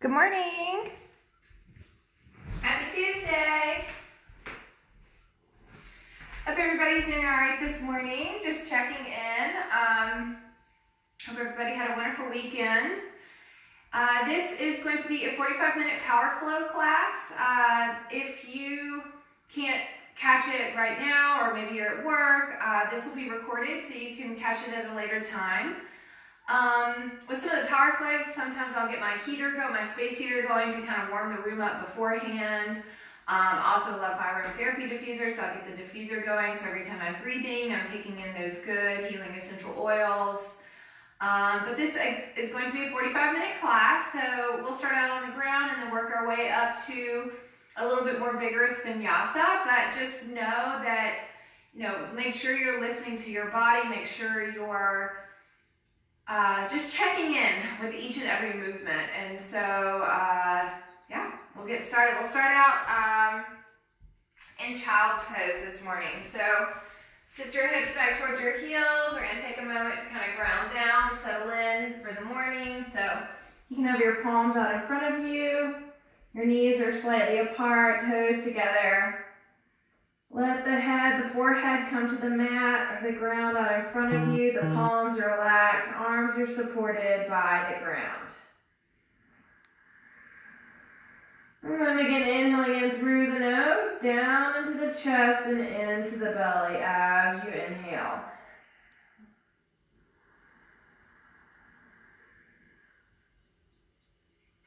Good morning. Happy Tuesday. Hope everybody's doing all right this morning. Just checking in. Hope everybody had a wonderful weekend. This is going to be a 45-minute power flow class. If you can't catch it right now, or maybe you're at work, this will be recorded so you can catch it at a later time. With some of the power flows, sometimes I'll get my space heater going to kind of warm the room up beforehand. Also love my aromatherapy diffuser, so I'll get the diffuser going. So every time I'm breathing, I'm taking in those good healing essential oils. But this is going to be a 45-minute class, so we'll start out on the ground and then work our way up to a little bit more vigorous vinyasa. But just know that, make sure you're listening to your body, make sure you're just checking in with each and every movement. And so, yeah, we'll get started. We'll start out in child's pose this morning. So sit your hips back towards your heels. We're going to take a moment to kind of ground down, settle in for the morning. So you can have your palms out in front of you. Your knees are slightly apart, toes together. Let the forehead come to the mat or the ground out in front of you. The palms are relaxed, arms are supported by the ground. And then begin inhaling in through the nose, down into the chest and into the belly as you inhale.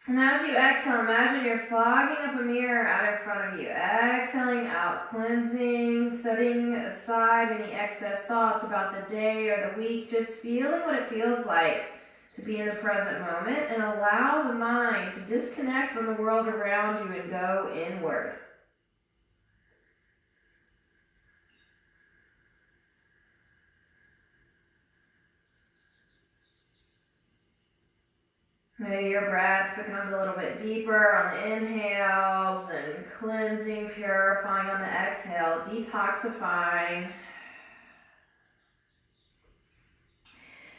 And as you exhale, imagine you're fogging up a mirror out in front of you. Exhaling out, cleansing, setting aside any excess thoughts about the day or the week. Just feeling what it feels like to be in the present moment, and allow the mind to disconnect from the world around you and go inward. Maybe your breath becomes a little bit deeper on the inhales and cleansing, purifying on the exhale, detoxifying.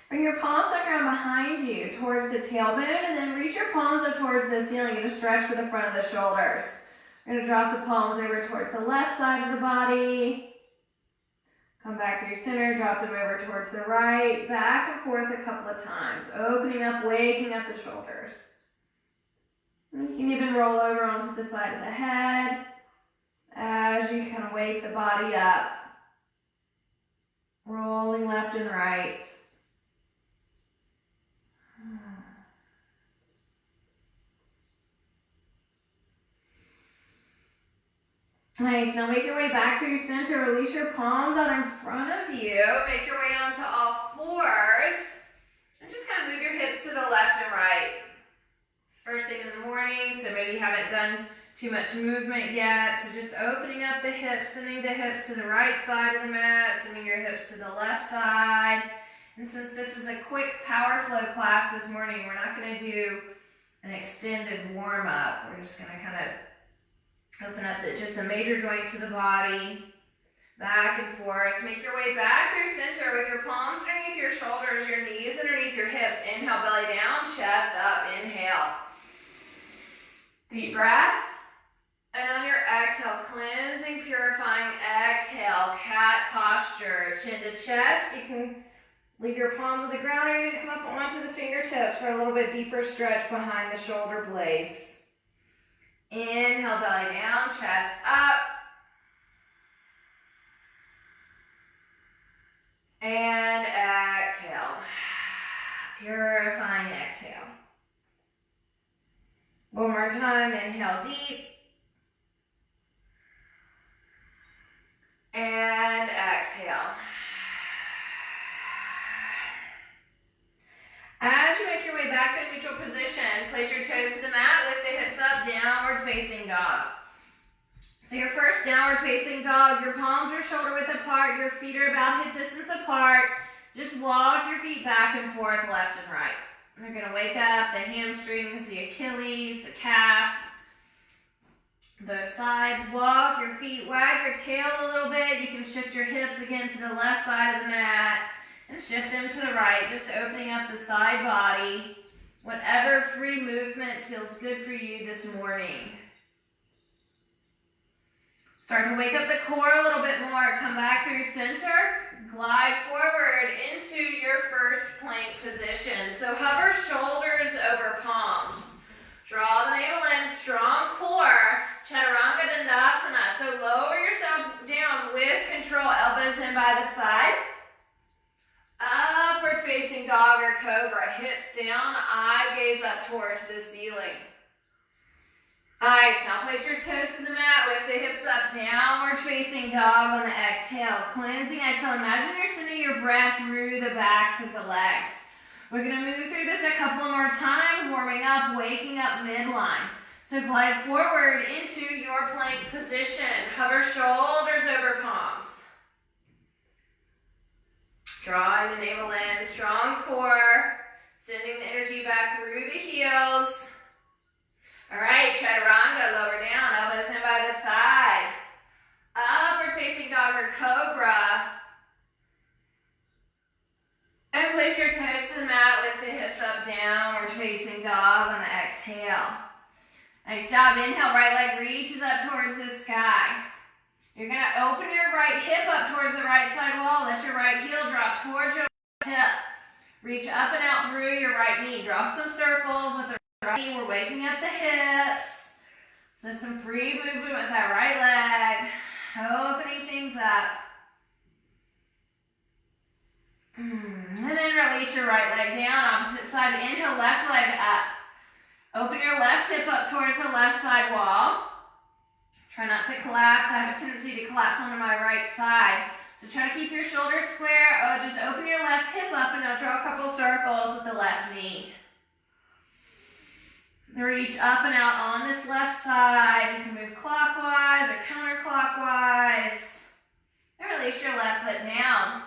Bring your palms up around behind you towards the tailbone, and then reach your palms up towards the ceiling and just stretch for the front of the shoulders. You're going to drop the palms over towards the left side of the body. Come back through center, drop them over towards the right, back and forth a couple of times, opening up, waking up the shoulders. And you can even roll over onto the side of the head as you kind of wake the body up, rolling left and right. Nice. Now make your way back through center. Release your palms out in front of you. Make your way onto all fours. And just kind of move your hips to the left and right. It's first thing in the morning, so maybe you haven't done too much movement yet. So just opening up the hips, sending the hips to the right side of the mat, sending your hips to the left side. And since this is a quick power flow class this morning, we're not going to do an extended warm-up. We're just going to kind of open up just the major joints of the body, back and forth. Make your way back through center with your palms underneath your shoulders, your knees underneath your hips. Inhale, belly down, chest up, inhale. Deep breath. And on your exhale, cleansing, purifying, exhale, cat posture, chin to chest. You can leave your palms on the ground or even come up onto the fingertips for a little bit deeper stretch behind the shoulder blades. Inhale, belly down, chest up. And exhale. Purifying exhale. One more time, inhale deep. And exhale. As you make your way back to a neutral position, place your toes to the mat, lift the hips up, downward facing dog. So your first downward facing dog, your palms are shoulder width apart, your feet are about hip distance apart. Just walk your feet back and forth, left and right. And you're going to wake up the hamstrings, the Achilles, the calf, both sides. Walk your feet, wag your tail a little bit. You can shift your hips again to the left side of the mat. And shift them to the right, just opening up the side body. Whatever free movement feels good for you this morning. Start to wake up the core a little bit more. Come back through center. Glide forward into your first plank position. So hover shoulders over palms. Draw the navel in, strong core. Chaturanga Dandasana. So lower yourself down with control. Elbows in by the side. Upward facing dog or cobra. Hips down, eye gaze up towards the ceiling. Nice, now place your toes to the mat, lift the hips up, downward facing dog on the exhale. Cleansing exhale, imagine you're sending your breath through the backs of the legs. We're gonna move through this a couple more times, warming up, waking up midline. So glide forward into your plank position. Hover shoulders over palms. Drawing the navel in, strong core, sending the energy back through the heels. All right, chaturanga, lower down, elbows in by the side. Upward facing dog or cobra. And place your toes to the mat, lift the hips up, downward facing dog on the exhale. Nice job, inhale, right leg reaches up towards the sky. You're gonna open your right hip up towards the right side wall, let your right heel drop towards your hip. Reach up and out through your right knee. Draw some circles with the right knee. We're waking up the hips. So some free movement with that right leg. Opening things up. And then release your right leg down. Opposite side. Inhale, left leg up. Open your left hip up towards the left side wall. Try not to collapse. I have a tendency to collapse onto my right side. So try to keep your shoulders square. Just open your left hip up and now draw a couple circles with the left knee. Reach up and out on this left side. You can move clockwise or counterclockwise. And release your left foot down.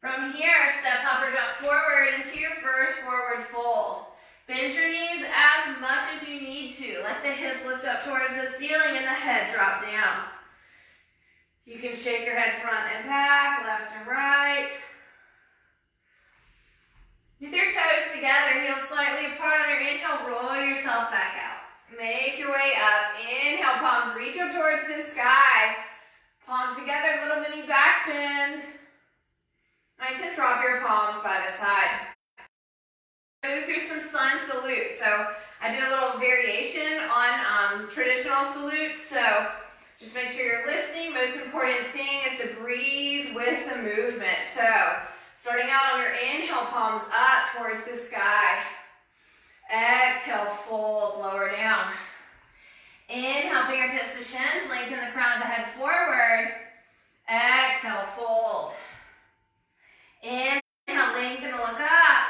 From here, step, hop, or jump forward into your first forward fold. Bend your knees as much as you need to. Let the hips lift up towards the ceiling and the head drop down. You can shake your head front and back, left and right. With your toes together, heels slightly apart on your inhale, roll yourself back out. Make your way up. Inhale, palms reach up towards the sky. Palms together, little mini back bend. Nice, and drop your palms by the side. Move through some sun salute. So I did a little variation on traditional salutes. So just make sure you're listening. Most important thing is to breathe with the movement. So starting out on your inhale, palms up towards the sky. Exhale, fold, lower down. Inhale, fingertips to shins, lengthen the crown of the head forward. Exhale, fold. Inhale, lengthen and look up.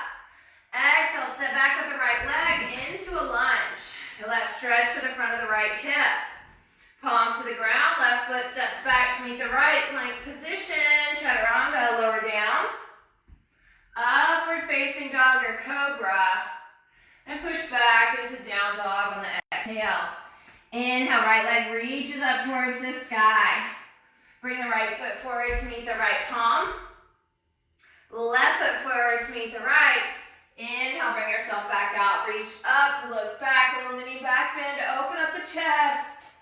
Exhale, step back with the right leg into a lunge. Feel that stretch to the front of the right hip. Palms to the ground, left foot steps back to meet the right, plank position, chaturanga, lower down. Upward facing dog or cobra. And push back into down dog on the exhale. Inhale, right leg reaches up towards the sky. Bring the right foot forward to meet the right palm. Left foot forward to meet the right. Inhale, bring yourself back out. Reach up, look back, a little mini back bend. Open up the chest.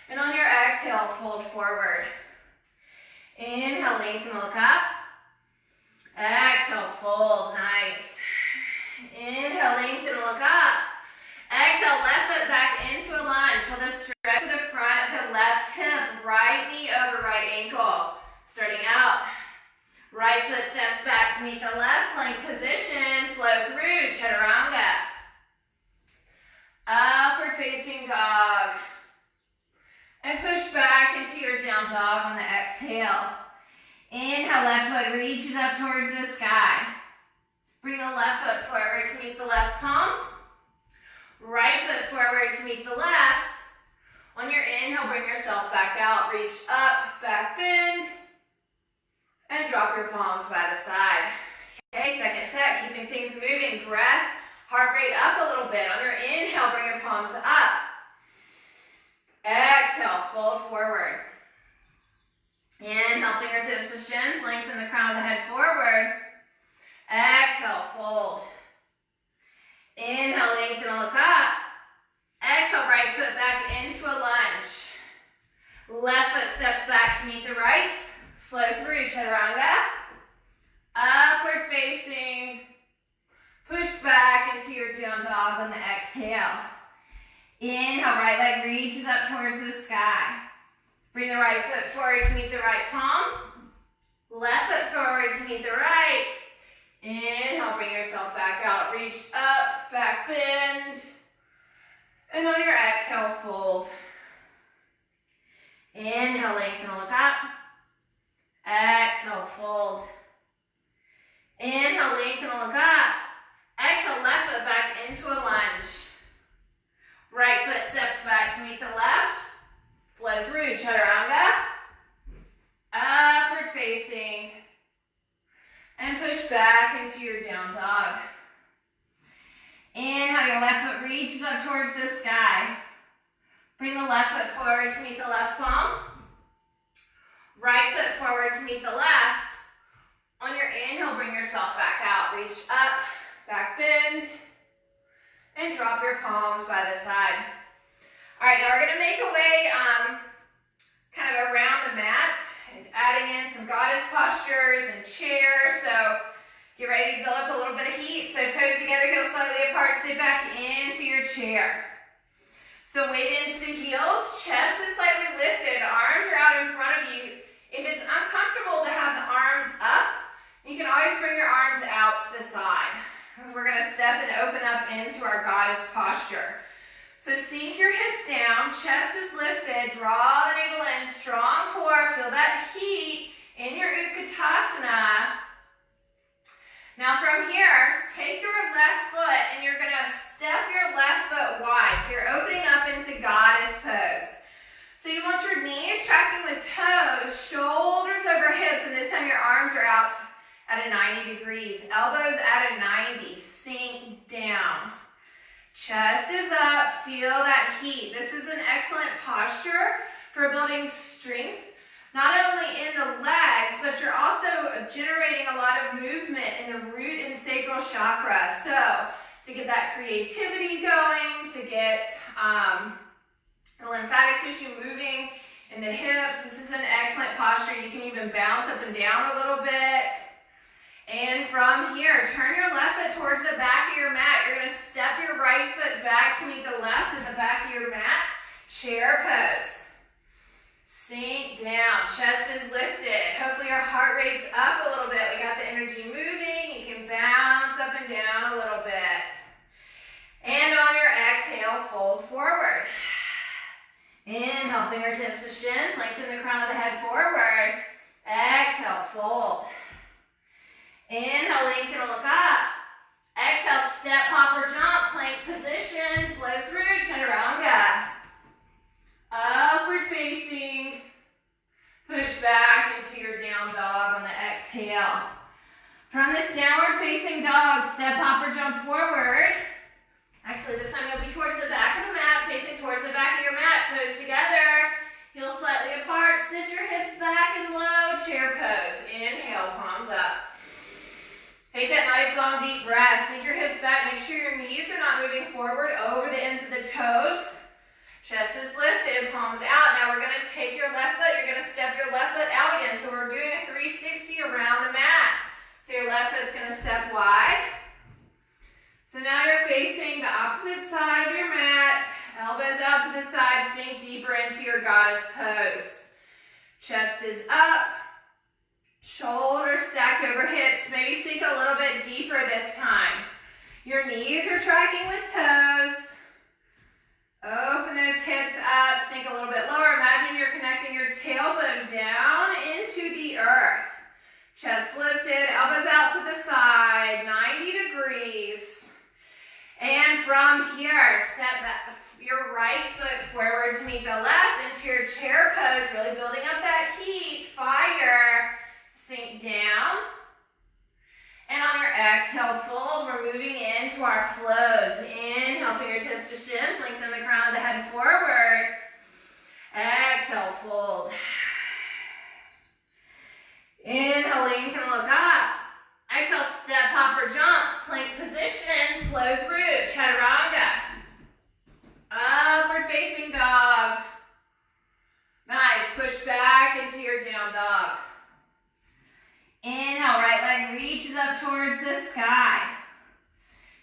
And on your exhale, fold forward. Inhale, lengthen, look up. Exhale, fold. Nice. Inhale, lengthen, look up. Exhale, left foot back into a lunge. Feel the stretch to the front of the left hip. Right knee over right ankle. Starting out. Right foot steps back to meet the left, plank position. Flow through, chaturanga. Upward facing dog. And push back into your down dog on the exhale. Inhale, left foot reaches up towards the sky. Bring the left foot forward to meet the left palm. Right foot forward to meet the left. On your inhale, bring yourself back out. Reach up, back bend. And drop your palms by the side. Okay, second set, keeping things moving. Breath, heart rate up a little bit. On your inhale, bring your palms up. Exhale, fold forward. Inhale, fingertips to shins, lengthen the crown of the head forward. Exhale, fold. Inhale, lengthen and look up. Exhale, right foot back into a lunge. Left foot steps back to meet the right. Flow through, chaturanga. Upward facing. Push back into your down dog on the exhale. Inhale, right leg reaches up towards the sky. Bring the right foot forward to meet the right palm. Left foot forward to meet the right. Inhale, bring yourself back out. Reach up, back bend. And on your exhale, fold. Inhale, lengthen and look up. Exhale, fold. Inhale, lengthen and look up. Exhale, left foot back into a lunge. Right foot steps back to meet the left. Flow through, chaturanga. Upward facing. And push back into your down dog. Inhale, your left foot reaches up towards the sky. Bring the left foot forward to meet the left palm. Right foot forward to meet the left. On your inhale, bring yourself back out. Reach up, back bend, and drop your palms by the side. All right, now we're gonna make a way kind of around the mat, and adding in some goddess postures and chairs. So get ready to build up a little bit of heat. So toes together, heels slightly apart, sit back into your chair. So weight into the heels, chest is slightly lifted, arms are out in front of you. If it's uncomfortable to have the arms up, you can always bring your arms out to the side, because we're gonna step and open up into our goddess posture. So sink your hips down, chest is lifted, draw the navel in, strong core, feel that heat in your Utkatasana. Now from here, take your left foot and you're gonna step your left foot wide. So you're opening up into goddess pose. So you want your knees tracking with toes, shoulders over hips, and this time your arms are out at a 90 degrees. Elbows at a 90, sink down. Chest is up, feel that heat. This is an excellent posture for building strength, not only in the legs, but you're also generating a lot of movement in the root and sacral chakra. So to get that creativity going, to get the lymphatic tissue moving in the hips, this is an excellent posture. You can even bounce up and down a little bit. And from here, turn your left foot towards the back of your mat. You're going to step your right foot back to meet the left at the back of your mat. Chair pose. Sink down. Chest is lifted. Hopefully your heart rate's up a little bit. We got the energy moving. You can bounce up and down a little bit. And on your exhale, fold forward. Inhale, fingertips to shins. Lengthen the crown of the head forward. Exhale, fold. Inhale, lengthen and look up. Exhale, step, hop, or jump, plank position, flow through, chaturanga. Upward facing, push back into your down dog on the exhale. From this downward facing dog, step, hop, or jump forward. Actually, this time you'll be towards the back of the mat, facing towards the back of your mat, toes together, heels slightly apart, sit your hips back and low, chair pose. Inhale, palms up. Take that nice long deep breath. Sink your hips back. Make sure your knees are not moving forward over the ends of the toes. Chest is lifted, palms out. Now we're going to take your left foot. You're going to step your left foot out again. So we're doing a 360 around the mat. So your left foot's going to step wide. So now you're facing the opposite side of your mat. Elbows out to the side. Sink deeper into your goddess pose. Chest is up. Shoulders stacked over hips. Maybe sink a little bit deeper this time. Your knees are tracking with toes. Open those hips up. Sink a little bit lower. Imagine you're connecting your tailbone down into the earth. Chest lifted. Elbows out to the side. 90 degrees. And from here, step back, your right foot forward to meet the left into your chair pose. Really building up that heat. Fire. Sink down, and on your exhale, fold. We're moving into our flows. Inhale, fingertips to shins, lengthen the crown of the head forward. Exhale, fold. Inhale, lengthen, look up. Exhale, step, hop, or jump. Plank position, flow through. Chaturanga. Upward facing dog. Nice. Push back into your down dog. Inhale, right leg reaches up towards the sky.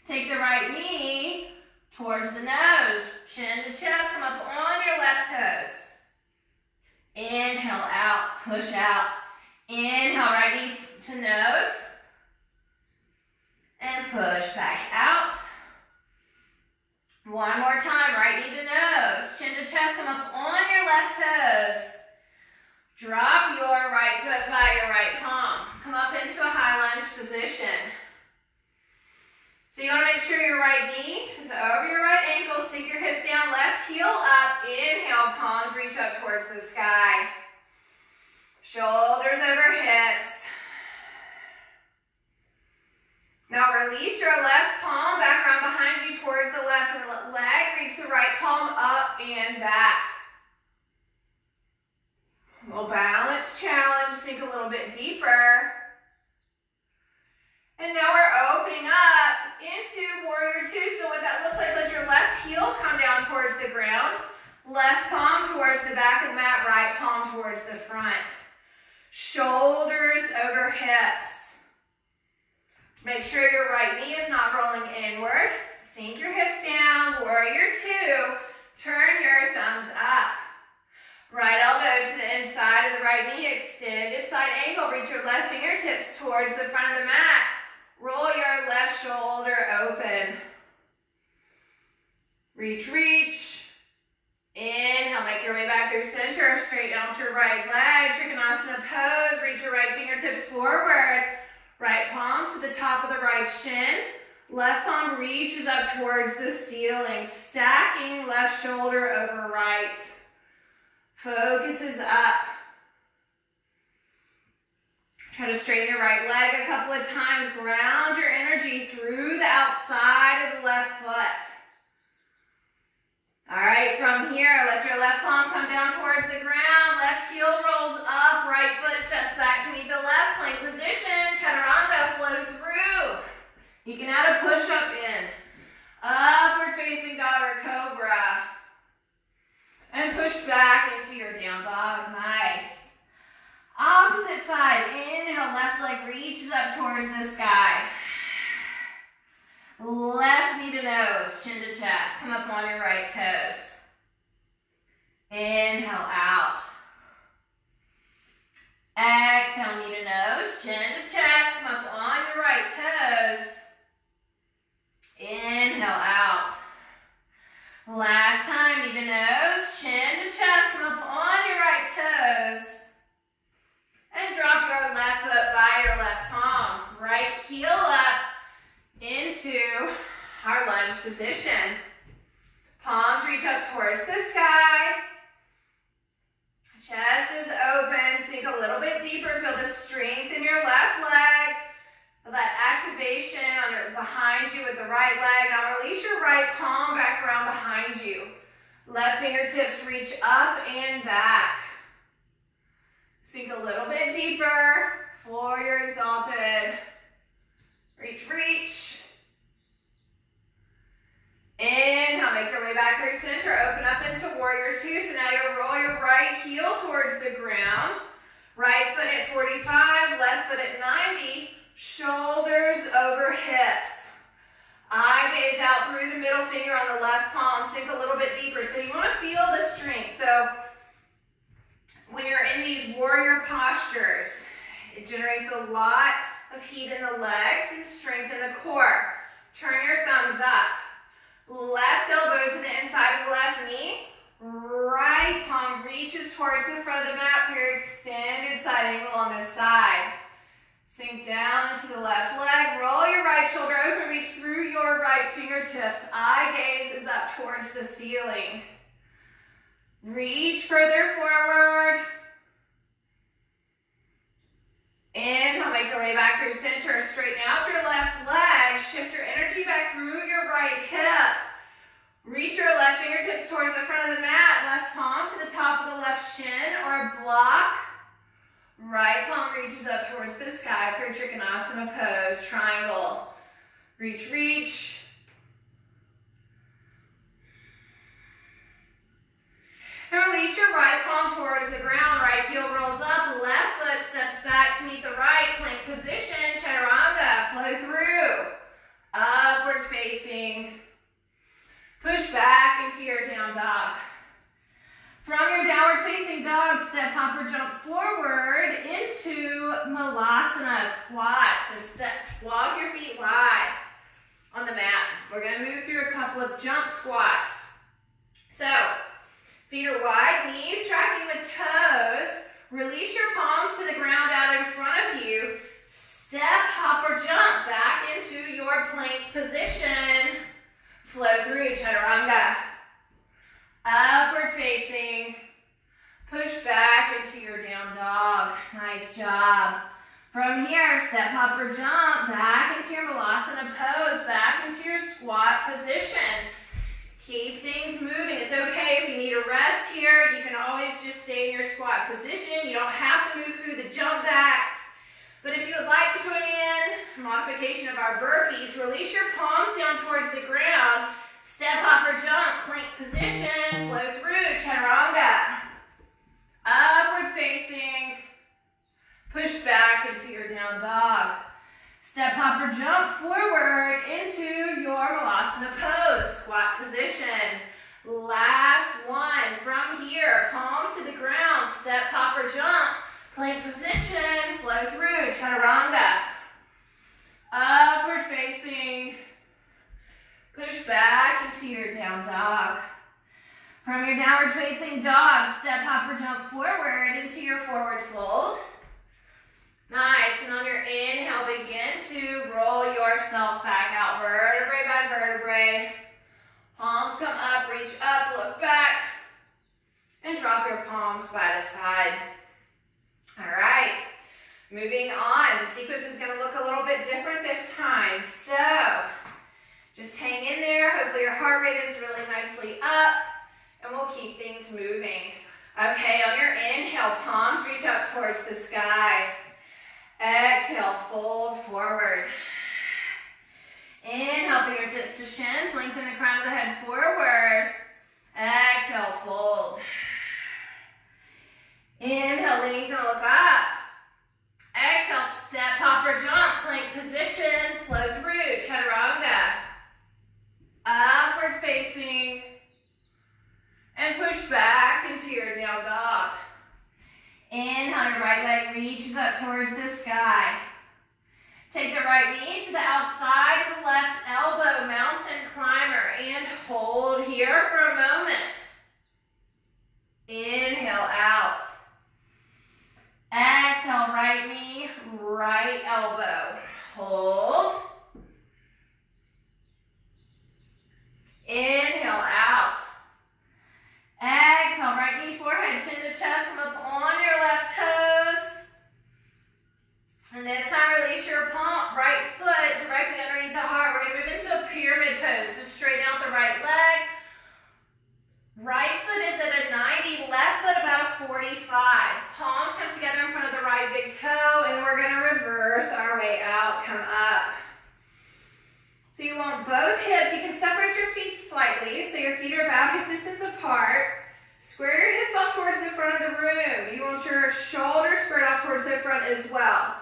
Take the right knee towards the nose. Chin to chest, come up on your left toes. Inhale out, push out. Inhale, right knee to nose. And push back out. One more time, right knee to nose. Chin to chest, come up on your left toes. Drop your right foot by your right palm. Come up into a high lunge position. So you want to make sure your right knee is over your right ankle. Sink your hips down, left heel up. Inhale, palms reach up towards the sky. Shoulders over hips. Now release your left palm back around behind you towards the left leg. Reach the right palm up and back. A little balance challenge. Sink a little bit deeper. And now we're opening up into warrior two. So what that looks like, let your left heel come down towards the ground. Left palm towards the back of the mat. Right palm towards the front. Shoulders over hips. Make sure your right knee is not rolling inward. Sink your hips down. Warrior two. Turn your thumbs up. Right elbow to the inside of the right knee. Extended side ankle. Reach your left fingertips towards the front of the mat. Roll your left shoulder open. Reach, reach. Inhale, make your way back through center. Straight down to your right leg. Trikonasana pose. Reach your right fingertips forward. Right palm to the top of the right shin. Left palm reaches up towards the ceiling. Stacking left shoulder over right. Focus is up. Try to straighten your right leg a couple of times. Ground your energy through the outside of the left foot. All right, from here, let your left palm come down towards the ground. Left heel rolls up. Right foot steps back to meet the left. Plank position. Chaturanga, flow through. You can add a push-up in. Upward facing dog or cobra. And push back into your down dog. Nice. Opposite side. Inhale, left leg reaches up towards the sky. Left knee to nose, chin to chest. Come up on your right toes. Inhale out. Exhale, knee to nose, chin to chest. Come up on your right toes. Inhale out. Last time, knee to nose, chin to chest. Come up on your right toes. And drop your left foot by your left palm. Right heel up into our lunge position. Palms reach up towards the sky. Chest is open. Sink a little bit deeper. Feel the strength in your left leg. Feel that activation behind you with the right leg. Now release your right palm back around behind you. Left fingertips reach up and back. Sink a little bit deeper for your exalted. Reach, reach. Inhale, make your way back through center. Open up into warrior two. So now you'll roll your right heel towards the ground. Right foot at 45, left foot at 90. Shoulders over hips. Eye gaze out through the middle finger on the left palm. Sink a little bit deeper. So you want to feel the strength. So when you're in these warrior postures, it generates a lot of heat in the legs and strength in the core. Turn your thumbs up. Left elbow to the inside of the left knee. Right palm reaches towards the front of the mat for your extended side angle on this side. Sink down into the left leg. Roll your right shoulder open. Reach through your right fingertips. Eye gaze is up towards the ceiling. Reach further forward. Inhale, make your way back through center. Straighten out your left leg. Shift your energy back through your right hip. Reach your left fingertips towards the front of the mat. Left palm to the top of the left shin or block Right palm reaches up towards the sky for Trikonasana pose, triangle. Reach, reach. And release your right palm towards the ground. Right heel rolls up, left foot steps back to meet the right. Plank position, chaturanga, flow through. Upward facing. Push back into your down dog. From your downward facing dog, step, hop, or jump forward into Malasana, squat. So walk your feet wide on the mat. We're going to move through a couple of jump squats. So, feet are wide, knees tracking with toes. Release your palms to the ground out in front of you. Step, hop, or jump back into your plank position. Flow through chaturanga. Upward facing. Push back into your down dog. Nice job. From here, step, hop, or jump back into your Malasana pose, back into your squat position. Keep things moving. It's okay if you need a rest here. You can always just stay in your squat position. You don't have to move through the jump backs. But if you would like to join in, modification of our burpees, release your palms down towards the ground. Step, hop, or jump, plank position, flow through, chaturanga. Upward facing, push back into your down dog. Step, hop, or jump forward into your Malasana pose, squat position. Last one, from here, palms to the ground, step, hop, or jump, plank position, flow through, chaturanga. Upward facing, push back into your down dog. From your downward facing dog, step, hop, or jump forward into your forward fold. Nice, and on your inhale, begin to roll yourself back out, vertebrae by vertebrae. Palms come up, reach up, look back, and drop your palms by the side. All right, moving on. The sequence is going to look a little bit different this time, so just hang in there. Hopefully your heart rate is really nicely up, and we'll keep things moving. Okay, on your inhale, palms reach up towards the sky. Exhale, fold forward. Inhale, fingertips to shins. Lengthen the crown of the head forward. Exhale, fold. Inhale, lengthen, look up. Exhale, step, hop, or jump. Plank position, flow through, chaturanga. Upward facing. And push back into your down dog. Inhale, your right leg reaches up towards the sky. Take the right knee to the outside, the left elbow, mountain climber, and hold here for a moment. Inhale out. Exhale, right knee, right elbow. Hold. Inhale out. Exhale, right knee, forehead, chin to chest, come up on your left toes. And this time, release your palm, right foot directly underneath the heart. We're going to move into a pyramid pose. So straighten out the right leg. Right foot is at a 90, left foot about a 45. Palms come together in front of the right big toe, and we're going to reverse our way out, come up. So you want both hips. You can separate your feet slightly, so your feet are about hip distance apart. Square your hips off towards the front of the room. You want your shoulders squared off towards the front as well.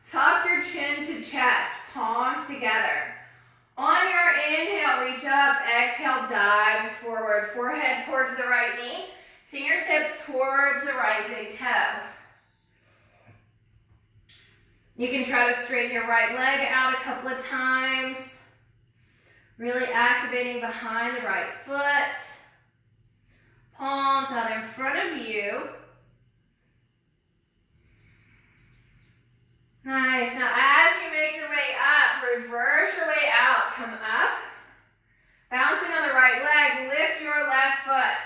Tuck your chin to chest, palms together. On your inhale, reach up. Exhale, dive forward. Forehead towards the right knee. Fingertips towards the right big toe. You can try to straighten your right leg out a couple of times. Really activating behind the right foot. Palms out in front of you. Nice. Now as you make your way up, reverse your way out. Come up. Bouncing on the right leg, lift your left foot.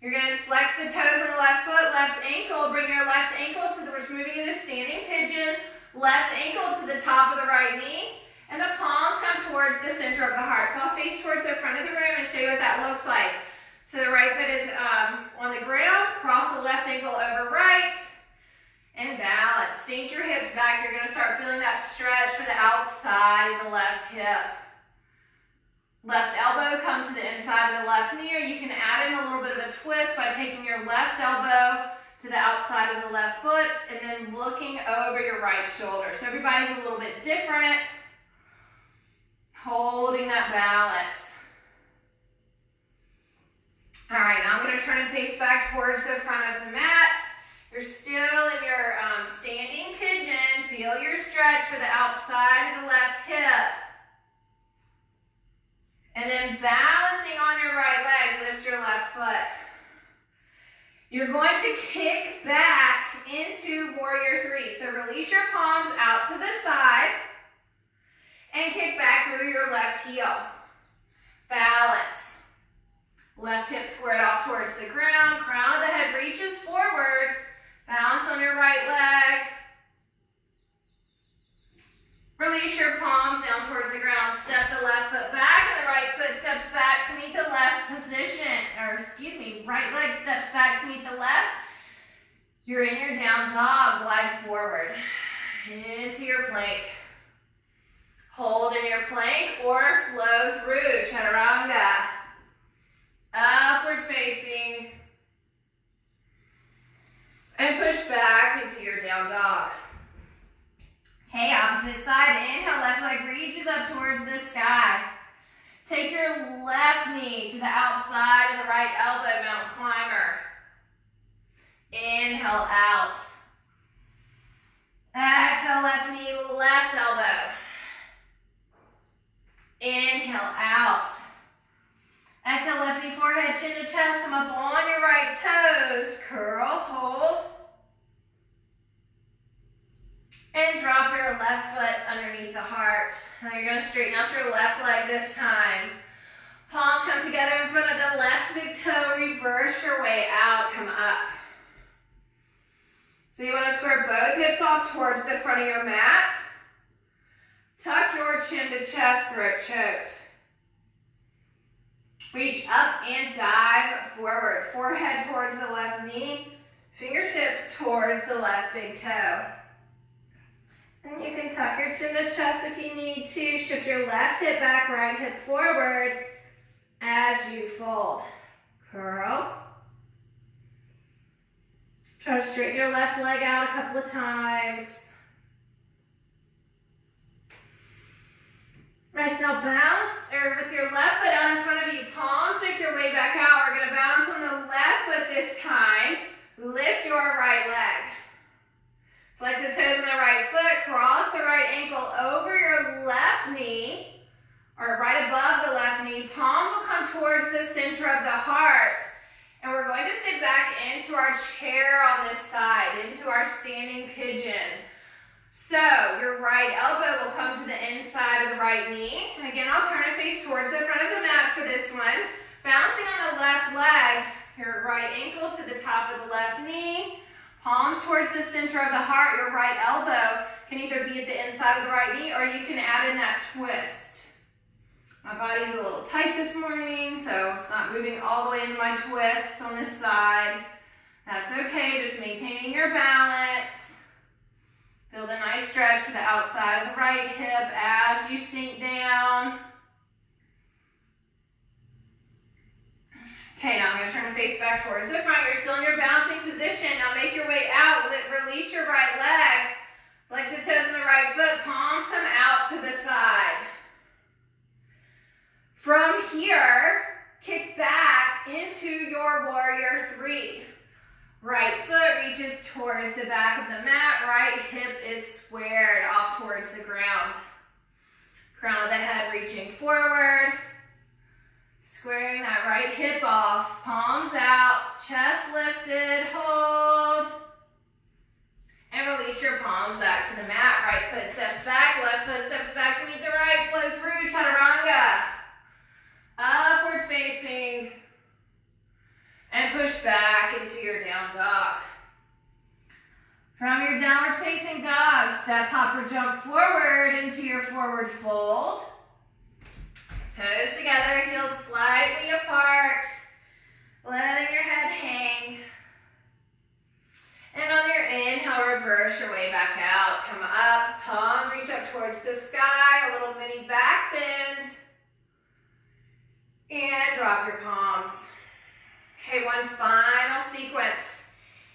You're going to flex the toes on the left foot, left ankle. Bring your left ankle to the, we're moving into standing pigeon. Left ankle to the top of the right knee. And the palms come towards the center of the heart. So I'll face towards the front of the room and show you what that looks like. So the right foot is on the ground. Cross the left ankle over right. And balance. Sink your hips back. You're going to start feeling that stretch for the outside of the left hip. Left elbow comes to the inside of the left knee, or you can add in a little bit of a twist by taking your left elbow to the outside of the left foot and then looking over your right shoulder. So everybody's a little bit different. Holding that balance. All right, now I'm going to turn and face back towards the front of the mat. You're still in your standing pigeon. Feel your stretch for the outside of the left hip. And then balancing on your right leg, lift your left foot. You're going to kick back into warrior three. So release your palms out to the side and kick back through your left heel. Balance. Left hip squared off towards the ground. Crown of the head reaches forward. Balance on your right leg. Release your palms down towards the ground. Step the left foot back and the right foot steps back to meet the left position. Right leg steps back to meet the left. You're in your down dog. Glide forward into your plank. Hold in your plank or flow through chaturanga. Upward facing. And push back into your down dog. Okay, opposite side. Inhale, left leg reaches up towards the sky. Take your left knee to the outside of the right elbow, mountain climber. Inhale out. Exhale, left knee, left elbow. Inhale out. Exhale, left knee, forehead, chin to chest. Come up on your right toes. Curl, hold. And drop your left foot underneath the heart. Now you're going to straighten out your left leg this time. Palms come together in front of the left big toe. Reverse your way out. Come up. So you want to square both hips off towards the front of your mat. Tuck your chin to chest, throat choked. Reach up and dive forward. Forehead towards the left knee. Fingertips towards the left big toe. And you can tuck your chin to chest if you need to. Shift your left hip back, right hip forward as you fold. Curl. Try to straighten your left leg out a couple of times. Nice, now bounce, or with your left foot out in front of you, palms make your way back out. We're going to bounce on the left foot this time. Lift your right leg. Flex the toes on the right foot, cross the right ankle over your left knee, or right above the left knee. Palms will come towards the center of the heart. And we're going to sit back into our chair on this side, into our standing pigeon. So your right elbow will come to the inside of the right knee. And again, I'll turn and face towards the front of the mat for this one. Bouncing on the left leg, your right ankle to the top of the left knee. Palms towards the center of the heart. Your right elbow can either be at the inside of the right knee or you can add in that twist. My body's a little tight this morning, so it's not moving all the way into my twists on this side. That's okay, just maintaining your balance. Build a nice stretch to the outside of the right hip as you sink down. Okay, now I'm going to turn and face back towards the front. You're still in your bouncing position. Now make your way out. Release your right leg. Flex the toes on the right foot. Palms come out to the side. From here, kick back into your warrior three. Right foot reaches towards the back of the mat. Right hip is squared off towards the ground. Crown of the head reaching forward. Squaring that right hip off, palms out, chest lifted, hold. And release your palms back to the mat. Right foot steps back, left foot steps back to meet the right. Flow through chaturanga. Upward facing. And push back into your down dog. From your downward facing dog, step, hop, or jump forward into your forward fold. Toes together, heels slightly apart, letting your head hang. And on your inhale, reverse one final sequence.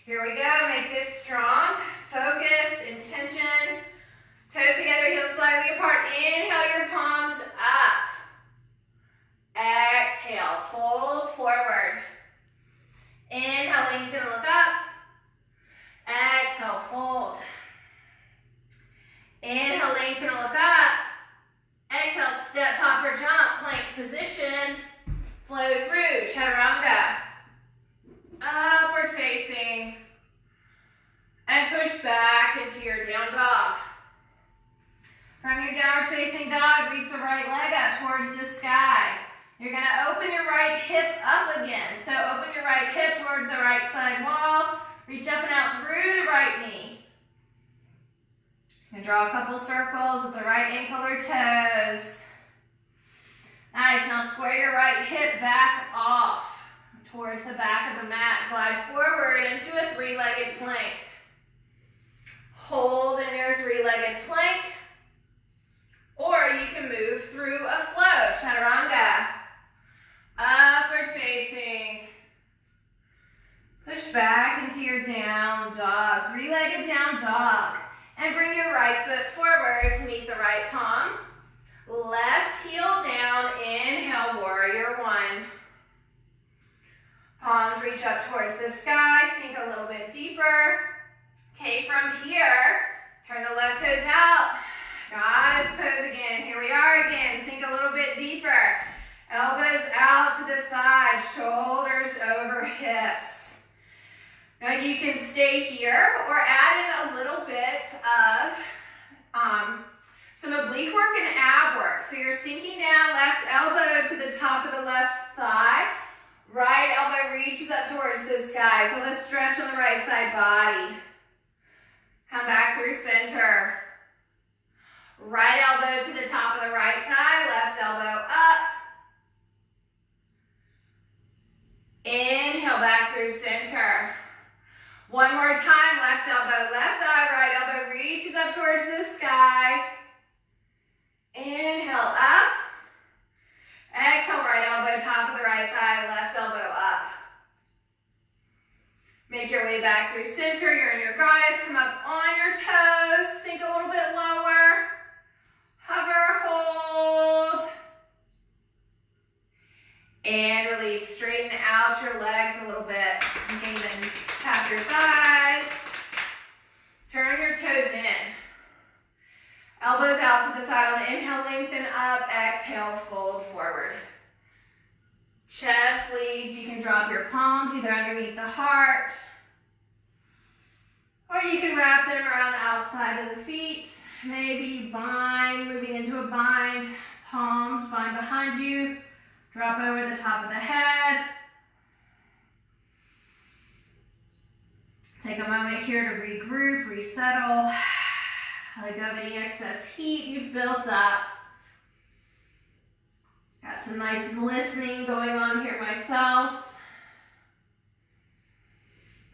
Here we go. Make this strong, focused, intention. Toes together, heels slightly apart. Inhale your palms up. Exhale, fold forward. Inhale, lengthen and look up. Exhale, fold. Inhale, lengthen and look up. Exhale, step, hop, or jump, plank position. Flow through, chaturanga. Upward facing. And push back into your down dog. From your downward facing dog, reach the right leg up towards the sky. You're going to open your right hip up again. So open your right hip towards the right side wall. Reach up and out through the right knee. And draw a couple circles with the right ankle or toes. Nice. Now square your right hip back off towards the back of the mat. Glide forward into a three-legged plank. Hold in your three-legged plank. Or you can move through a flow, chaturanga. Upward facing. Push back into your down dog, three-legged down dog. And bring your right foot forward to meet the right palm. Left heel down, inhale, warrior one. Palms reach up towards the sky, sink a little bit deeper. Okay, from here, turn the left toes out. Goddess pose again. Here we are again. Sink a little bit deeper. Elbows out to the side, shoulders over hips. Now you can stay here or add in a little bit of some oblique work and ab work. So you're sinking down, left elbow to the top of the left thigh. Right elbow reaches up towards the sky. Feel the stretch on the right side body. Come back through center. Right elbow to the top of the right thigh, left elbow up. Inhale back through center. One more time, left elbow, left thigh, right elbow reaches up towards the sky. Inhale up. Exhale, right elbow, top of the right thigh, left elbow up. Make your way back through center. You're in your goddess. Come up on your toes. Sink a little bit lower. Hover, hold. And release. Straighten out your legs a little bit. You can even tap your thighs. Turn your toes in. Elbows out to the side on the inhale, lengthen up. Exhale, fold forward. Chest leads. You can drop your palms either underneath the heart, or you can wrap them around the outside of the feet. Maybe bind, moving into a bind. Palms bind behind you. Drop over the top of the head. Take a moment here to regroup, resettle. Let go of any excess heat you've built up. Got some nice glistening going on here myself.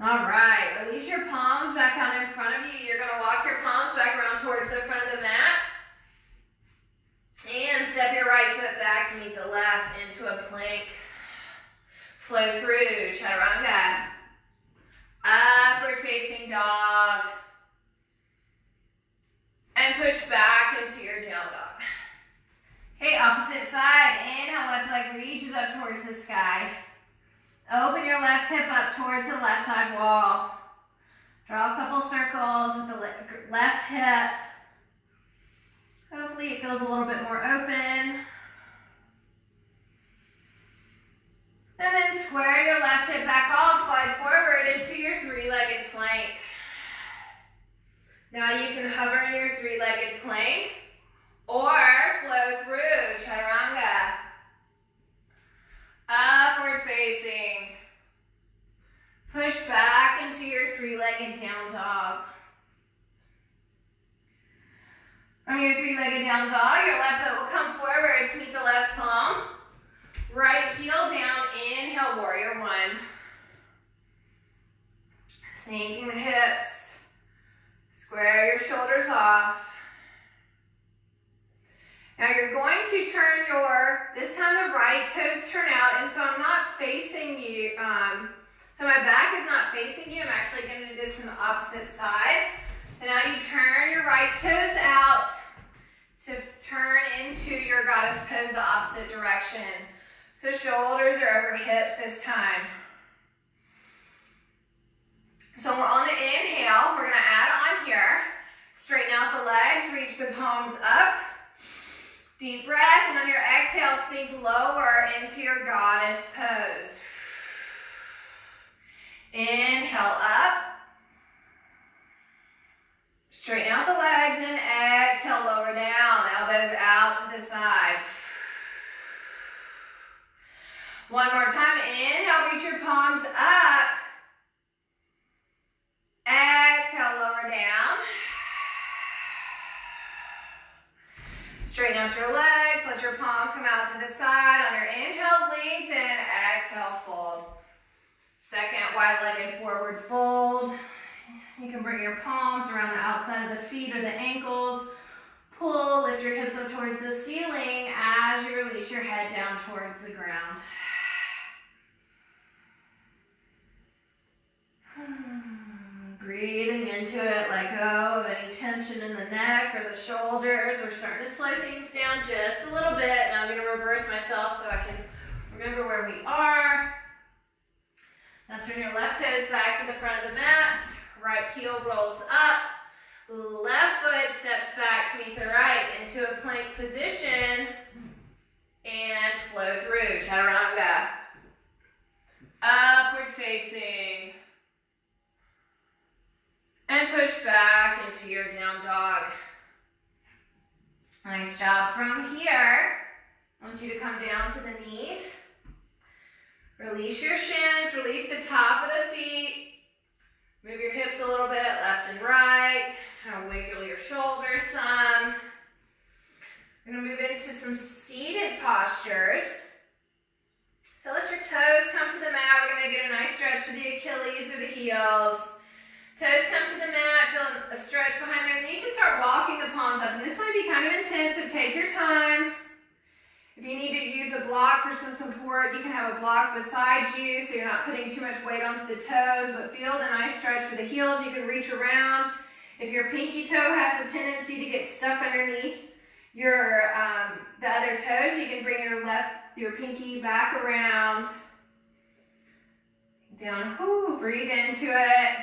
All right, release your palms back out in front of you. You're gonna walk your palms back around towards the front of the mat. And step your right foot back to meet the left into a plank. Flow through, chaturanga. Upward facing dog. And push back into your down dog. Okay, opposite side. Inhale, left leg reaches up towards the sky. Open your left hip up towards the left side wall. Draw a couple circles with the left hip. Hopefully it feels a little bit more open. And then square your left hip back off, glide forward into your three-legged plank. Now you can hover in your three-legged plank or flow through, chaturanga. Upward facing. Push back into your three-legged down dog. From your three-legged down dog, your left foot will come forward to meet the left palm. Right heel down, inhale, warrior one. Sinking the hips. Square your shoulders off. Now you're going to turn this time the right toes turn out, and so I'm not facing you, So my back is not facing you. I'm actually going to do this from the opposite side. So now you turn your right toes out to turn into your goddess pose the opposite direction. So shoulders are over hips this time. So we're on the inhale. We're going to add on here. Straighten out the legs. Reach the palms up. Deep breath. And on your exhale, sink lower into your goddess pose. Inhale up. Straighten out the legs and exhale, lower down. Elbows out to the side. One more time. Inhale, reach your palms up. Exhale, lower down. Straighten out your legs. Let your palms come out to the side. On your inhale, lengthen. Exhale, fold. Second wide-legged forward fold. You can bring your palms around the outside of the feet or the ankles. Pull, lift your hips up towards the ceiling as you release your head down towards the ground. Breathing into it, let go of any tension in the neck or the shoulders. We're starting to slow things down just a little bit. Now I'm going to reverse myself so I can remember where we are. Now turn your left toes back to the front of the mat. Right heel rolls up. Left foot steps back to meet the right into a plank position. And flow through. Chaturanga. Upward facing. And push back into your down dog. Nice job. From here, I want you to come down to the knees. Release your shins, release the top of the feet. Move your hips a little bit, left and right. Kind of wiggle your shoulders some. We're going to move into some seated postures. So let your toes come to the mat. We're going to get a nice stretch for the Achilles or the heels. Toes come to the mat, feel a stretch behind there. And then you can start walking the palms up. And this might be kind of intense, so take your time. If you need to use a block for some support, you can have a block beside you so you're not putting too much weight onto the toes, but feel the nice stretch for the heels. You can reach around. If your pinky toe has a tendency to get stuck underneath your the other toes, you can bring your pinky back around. Down, whoo, breathe into it.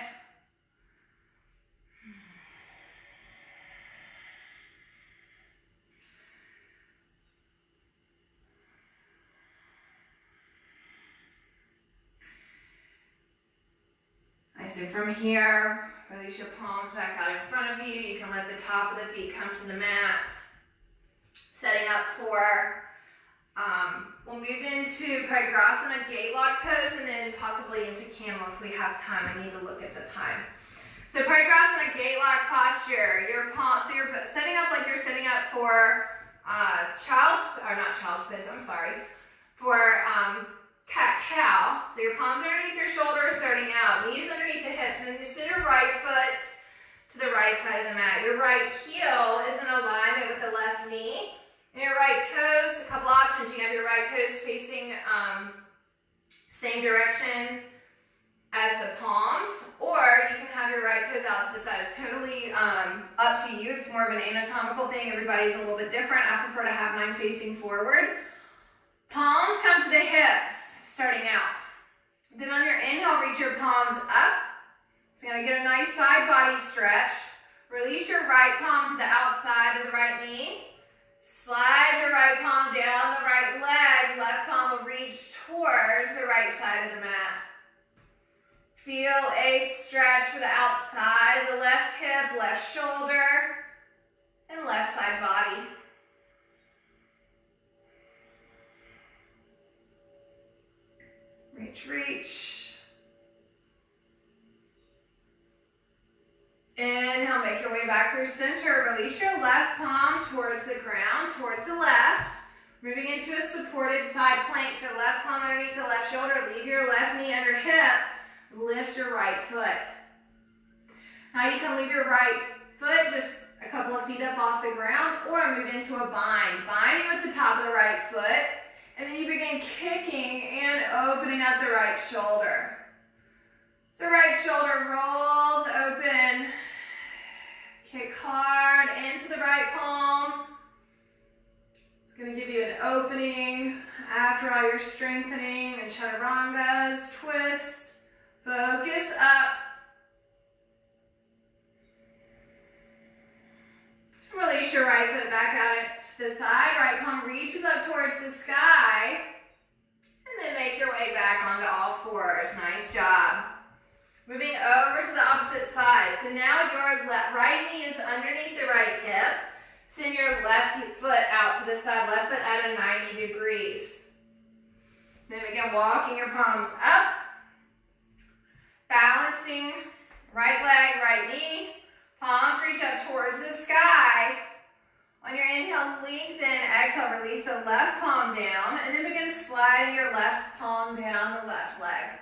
So from here, release your palms back out in front of you. You can let the top of the feet come to the mat. Setting up for, we'll move into Pragrasana gate lock pose and then possibly into camel if we have time. I need to look at the time. So Pragrasana gate lock posture. Your palm, so you're setting up like you're setting up for cat-cow. So your palms are underneath your shoulders, starting out. Knees underneath the hips. And then you send your right foot to the right side of the mat. Your right heel is in alignment with the left knee. And your right toes, a couple options. You have your right toes facing same direction as the palms. Or you can have your right toes out to the side. It's totally up to you. It's more of an anatomical thing. Everybody's a little bit different. I prefer to have mine facing forward. Palms come to the hips, starting out. Then on your inhale, reach your palms up. So you're going to get a nice side body stretch. Release your right palm to the outside of the right knee. Slide your right palm down the right leg. Left palm will reach towards the right side of the mat. Feel a stretch for the outside of the left hip, left shoulder, and left side body. Reach, reach. Inhale, make your way back through center. Release your left palm towards the ground, towards the left. Moving into a supported side plank. So left palm underneath the left shoulder. Leave your left knee under hip. Lift your right foot. Now you can leave your right foot just a couple of feet up off the ground or move into a bind. Binding with the top of the right foot. And then you begin kicking and opening up the right shoulder. The right shoulder rolls open. Kick hard into the right palm. It's going to give you an opening after all your strengthening and chaturangas. Twist. Focus up. Release your right foot back out to the side. Right palm reaches up towards the sky. And then make your way back onto all fours. Nice job. Moving over to the opposite side. So now your right knee is underneath the right hip. Send your left foot out to the side. Left foot at a 90 degrees. Then again, walking your palms up. Balancing right leg, right knee. Palms reach up towards the sky. On your inhale, lengthen. Exhale, release the left palm down. And then begin sliding your left palm down the left leg.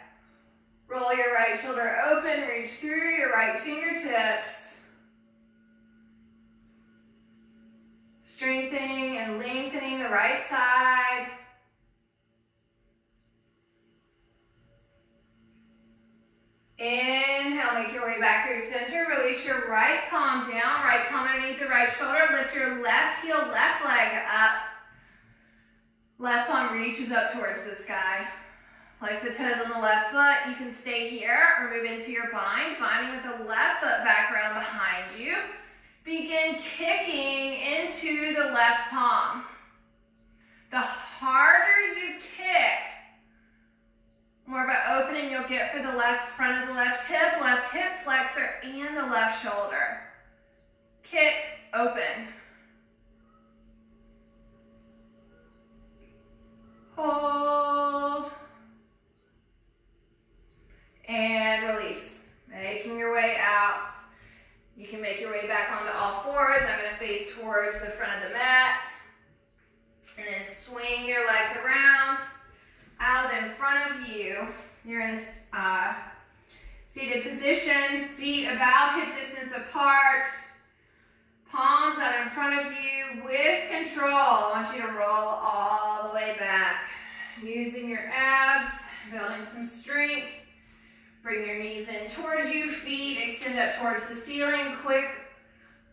Roll your right shoulder open. Reach through your right fingertips. Strengthening and lengthening the right side. Inhale, make your way back through center. Release your right palm down, right palm underneath the right shoulder. Lift your left heel, left leg up. Left palm reaches up towards the sky. Place the toes on the left foot. You can stay here or move into your bind. Binding with the left foot back around behind you. Begin kicking into the left palm. The harder you kick, more of an opening you'll get for the left front of the left hip flexor, and the left shoulder. Kick, open. Hold. And release. Making your way out. You can make your way back onto all fours. I'm going to face towards the front of the mat. And then swing your legs around. Out in front of you. You're in a seated position. Feet about hip distance apart. Palms out in front of you with control. I want you to roll all the way back. Using your abs, building some strength. Bring your knees in towards you, feet extend up towards the ceiling. Quick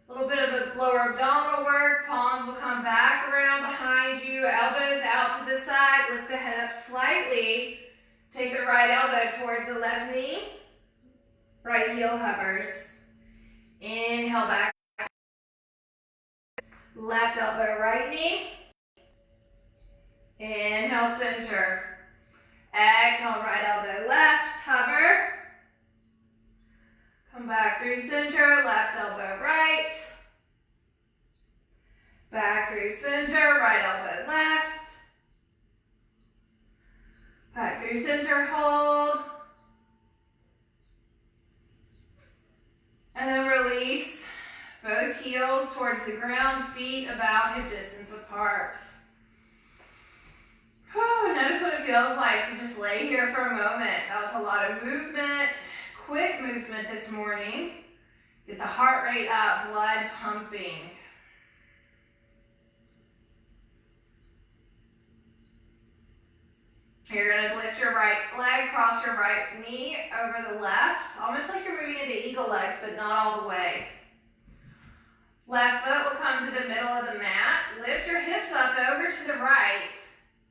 little bit of a lower abdominal work. Palms will come back around behind you. Elbows out to the side. Lift the head up slightly. Take the right elbow towards the left knee. Right heel hovers. Inhale back. Left elbow, right knee. Inhale, center. Exhale, right elbow left, hover. Come back through center, left elbow right. Back through center, right elbow left. Back through center, hold. And then release both heels towards the ground, feet about hip distance apart. Notice what it feels like to just lay here for a moment. That was a lot of movement, quick movement this morning. Get the heart rate up, blood pumping. You're going to lift your right leg, cross your right knee over the left, almost like you're moving into eagle legs, but not all the way. Left foot will come to the middle of the mat. Lift your hips up over to the right.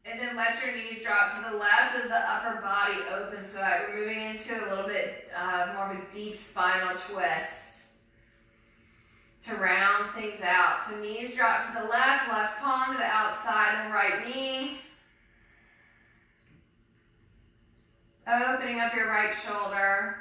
And then let your knees drop to the left as the upper body opens. So we're moving into a little bit more of a deep spinal twist to round things out. So knees drop to the left palm to the outside of the right knee. Opening up your right shoulder.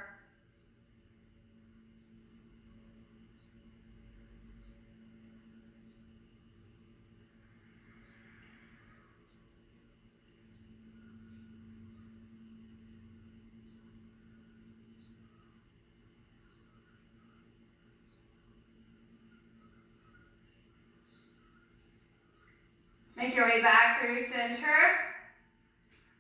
Make your way back through center.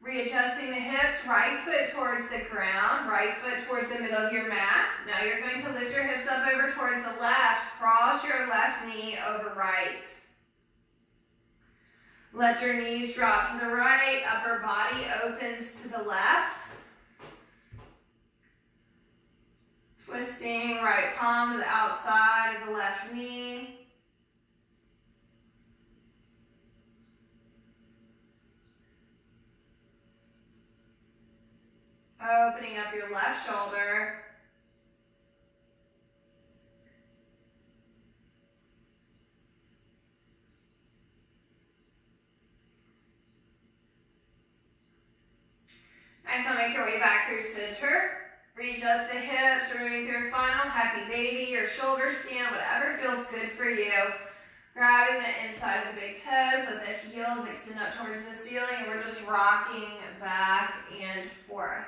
Readjusting the hips, right foot towards the ground, right foot towards the middle of your mat. Now you're going to lift your hips up over towards the left. Cross your left knee over right. Let your knees drop to the right. Upper body opens to the left. Twisting right palm to the outside of the left knee. Opening up your left shoulder. Nice, now make your way back through center. Readjust the hips, removing through final happy baby or shoulder stand, whatever feels good for you. Grabbing the inside of the big toes, let the heels extend up towards the ceiling, and we're just rocking back and forth.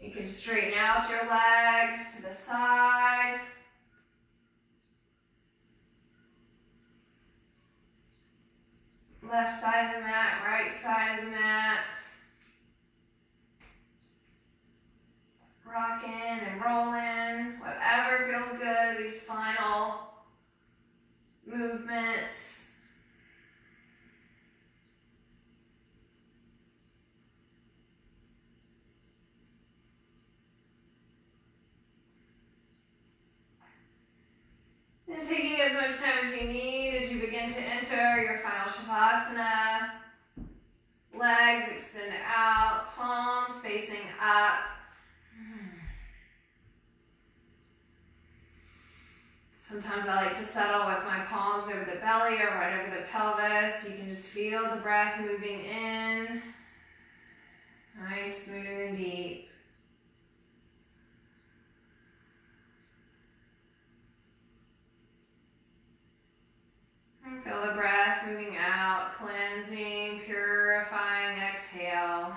You can straighten out your legs to the side. Left side of the mat, right side of the mat. Rocking and rolling, whatever feels good, these final movements. And taking as much time as you need as you begin to enter your final Shavasana. Legs extend out, palms facing up. Sometimes I like to settle with my palms over the belly or right over the pelvis. You can just feel the breath moving in. Nice, smooth and deep. And feel the breath moving out, cleansing, purifying, exhale.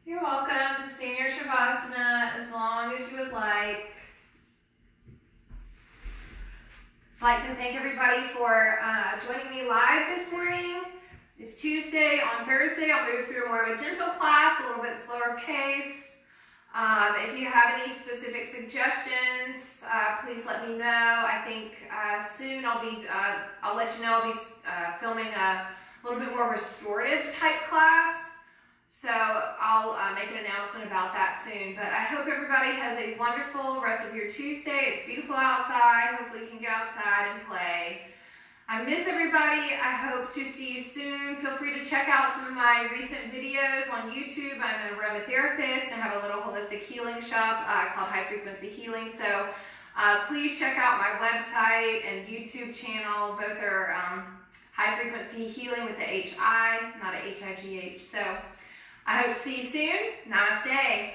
You're welcome to stay in your Shavasana as long as you would like. I'd like to thank everybody for joining me live this morning. It's Tuesday. On Thursday, I'll move through more of a gentle class, a little bit slower pace. If you have any specific suggestions, please let me know. I think soon I'll let you know I'll be filming a little bit more restorative type class. So I'll make an announcement about that soon. But I hope everybody has a wonderful rest of your Tuesday. It's beautiful outside. Hopefully you can get outside and play. I miss everybody. I hope to see you soon. Feel free to check out some of my recent videos on YouTube. I'm an aromatherapist and have a little holistic healing shop called Hi-FrequencyHealing. So please check out my website and YouTube channel. Both are Hi-FrequencyHealing with the H-I, not a H-I-G-H. So I hope to see you soon. Namaste.